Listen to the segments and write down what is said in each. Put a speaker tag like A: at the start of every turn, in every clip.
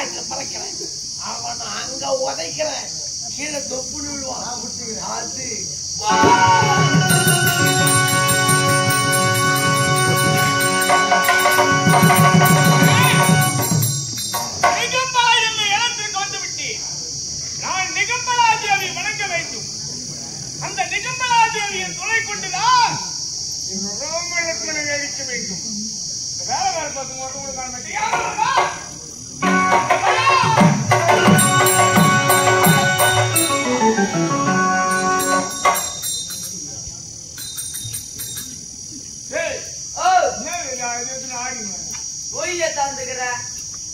A: ஆகாயத்துல பறக்கிறேன். அவன் அங்க உதைக்கிறேன், கீழே தொப்புன்னு விடுவான். அது
B: இடத்திற்கு வந்து விட்டேன். நான் நிகம்பலாதேவி வணங்க வேண்டும். அந்த நிகம்பலாதேவியின் துணை கொண்டுதான் ரோமலட்சுமணை அழிக்க வேண்டும். வேலை வேலை பார்த்து மட்டும் காண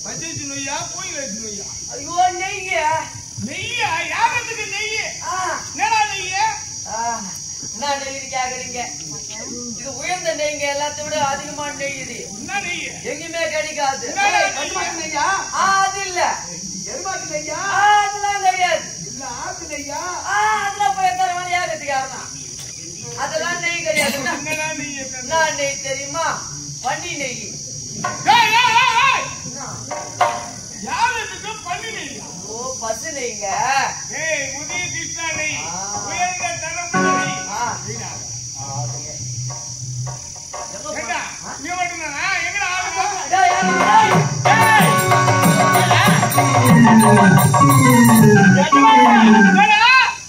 B: பஞ்சத்து நொய்யா கோயில் வச்சு நொய்யா?
A: ஐயோ நெய்ய
B: நெய்யா? யாகத்துக்கு நெய்ய? என்னடா நெய்ய?
A: என்ன நெய் கேக்குறீங்க? இது உயர்ந்த நெய்ங்க, எல்லாத்தையும் விட அதிகமான நெய் இது.
B: என்ன நெய்ய?
A: எங்கேயுமே கிடைக்காது.
B: நெய்யா?
A: அது இல்ல.
B: எருமாட்டு நெய்யா?
A: அதெல்லாம் கிடையாது.
B: இல்ல ஆட்டு நெய்யா?
A: அதெல்லாம் போய் எத்தனை மணி யாகத்துக்கு ஆகணும். அதெல்லாம் நெய் கிடையாது.
B: என்னடா நெய்ய?
A: என்ன நெய் தெரியுமா? பன்னி நெய்.
B: யாகத்துக்கு பன்னி நெய்யா?
A: ஓ பசு நெய்ங்க.
B: உதய கிருஷ்ணா நெய், உயர்ந்த தலைமுறை நெய். நீ மட்டும்தானா? எங்கடா ஆளுங்க?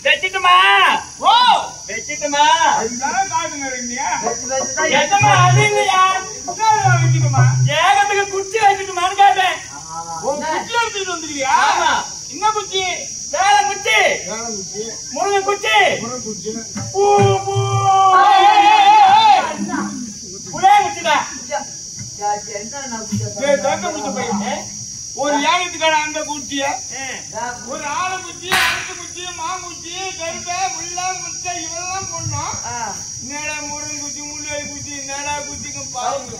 C: வெச்சிட்டுமா?
B: ஓ
C: வெச்சிட்டுமா?
B: அதுதான் காட்டுங்க இல்லையா?
C: எத்தமா அது இல்லையா?
B: வச்சுட்டுமா?
C: ஏகத்துக்கு குச்சி வச்சுட்டுமான்னு கேட்டேன்.
B: குச்சி எடுத்துட்டு வந்துருக்கியா? என்ன குச்சி?
C: வேலை குச்சி, முருங்க குச்சி, பூ பூ புளிய குச்சிதான்.
B: ஒரு யாகத்துக்கான அந்த குச்சிய, ஒரு ஆளை குச்சி, அடுத்த குச்சி, மாங்குச்சி, கருப்பை, முள்ளா, முட்டை இவெல்லாம் போடணும். நேடா முருங்கை குச்சி, முள்ளிவாய் குச்சி, நேடா குச்சிக்கு பாருங்க.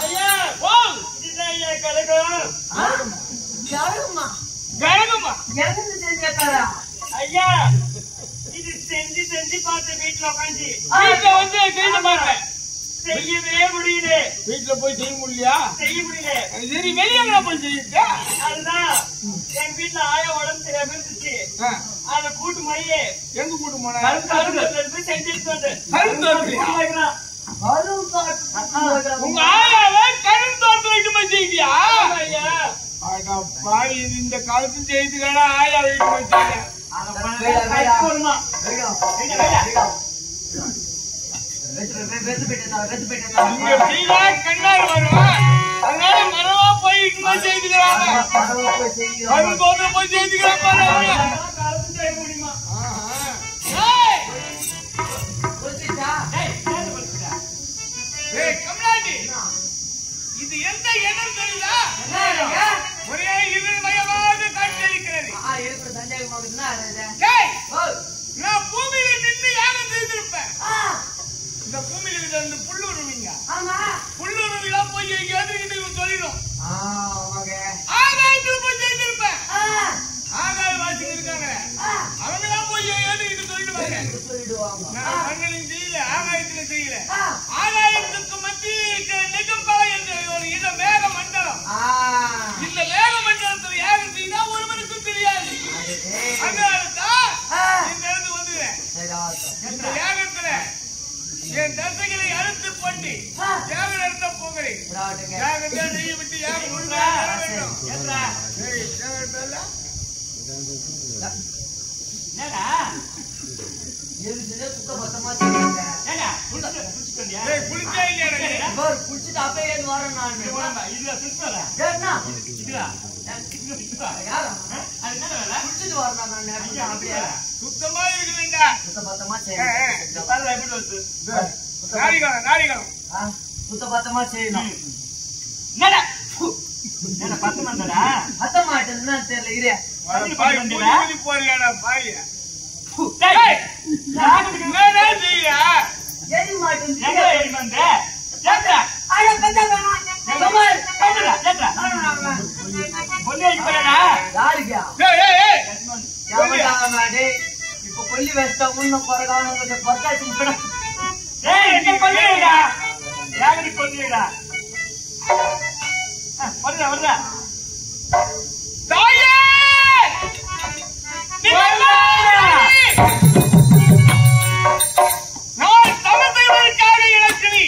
C: ஐயா கலகம்
B: கரகமா
C: ஐயா, இது செஞ்சு செஞ்சு பார்த்து வீட்டுல உட்காந்து
B: வீட்டுல வந்து செய்ய மாட்டேன்.
C: செய்யவே முடியுது.
B: வீட்டுல போய் செய்ய முடியலையா?
C: செய்ய முடியல.
B: சரி வெளியே போய் செய்ய.
C: அதுதான் என் வீட்டுல ஆயா உடம்பு தெரியாம இருந்துச்சு. அத கூட்டு மையே
B: எங்க கூட்டு போன?
C: போய் செஞ்சுட்டு வந்து
B: உங்க ஆயாவை கருந்தோட்டம் வைக்க போய் செய்வியா?
C: ஐயா
B: பாவி, இந்த காலத்து செய்துக்கான ஆயா வைக்க போய் செய்ய கண்ணாடி வரும். அதனால மரமா போய் செய்துக்கிறாங்க. கருந்தோட்டம் போய் செய்துக்கிறாங்க.
C: முடியுமா?
B: கமலாண்டி, இது எந்த இடம் தெரியல? ஒரே இருமயமாக காட்சியளிக்கிறது. நான் பூமியில நின்று யாகம் செய்திருப்பேன். இந்த பூமியில இருந்து புல்லுருவீங்க. புல்லுருவிலாம் போய் எதிர்கிட்ட சொல்லிடும். ஆகாயத்துல போய் செய்திருப்பேன். ஆகாய வாசிகள் இருக்காங்க, அவங்க எல்லாம் போய் எதிர்கிட்ட சொல்லிடுவாங்க. நான் மண்ணிலும் செய்யல, ஆகாயத்துல செய்யல. ஆகாயத்துக்கு மத்தியில் நிகம்பலை என்ற ஒரு இடம், மேக மண்டலம். இந்த மேக மண்டலத்தில் யாகம் செய்தா ஒருவருக்கும் தெரியாது. அதனால்தான் இந்த இடத்துக்கு வந்துடுறேன். இந்த யாகத்துல என் தசைகளை அறுத்து பண்ணி யாகம் நடத்த போகிறேன். யாகத்தை நெய்ய விட்டு யாகம் வேண்டும். குளிச்சா இல்லையா?
A: குடிச்சிட்டு அப்பயே வரேன் நான். குடிச்சிட்டு வரேன் நான். அப்படியே
B: சுத்தமா இருக்க வேண்டாம்.
A: சுத்தபத்தமா
B: நாரிகம்
A: சுத்தபத்தமா செய்யணும்.
C: பத்து மந்தடா
A: அத்த மாட்டேன்னு தெரியல. இரு
B: போறியாடா பாய்?
A: எரி மாட்டேன். கொல்லி வச்சா இன்னும் குறைக்கான பத்தாச்சு மேடம்.
C: என்ன பண்ணுறீடா? யாரு பண்ணுறீடா? வருதா
B: தாயே நான் தவறுவதற்காக எனக்கு நீ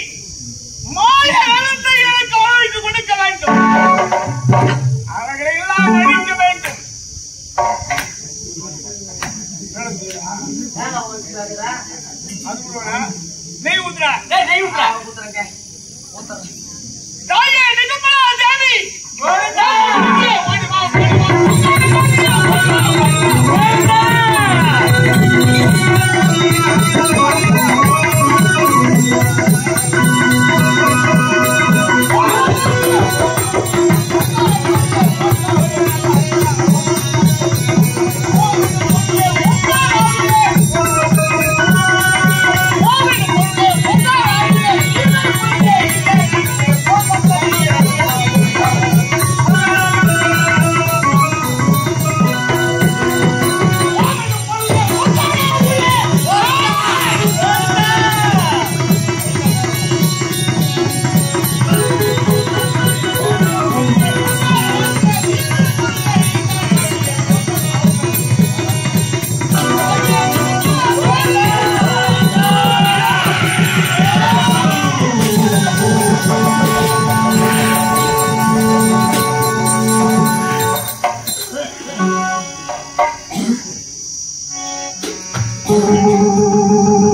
B: மாய அனந்தை எனக்கு ஆழ்ந்து கொடுக்க வேண்டும். அவர்களை எல்லாம் அழிக்க வேண்டும். நெய் ஊத்துறா.
C: நெய் ஊத்துறா.
A: ஊத்துறேங்க ஊத்துறேன்.
B: தாயே நிகமலா தேவி
C: கோவிந்தா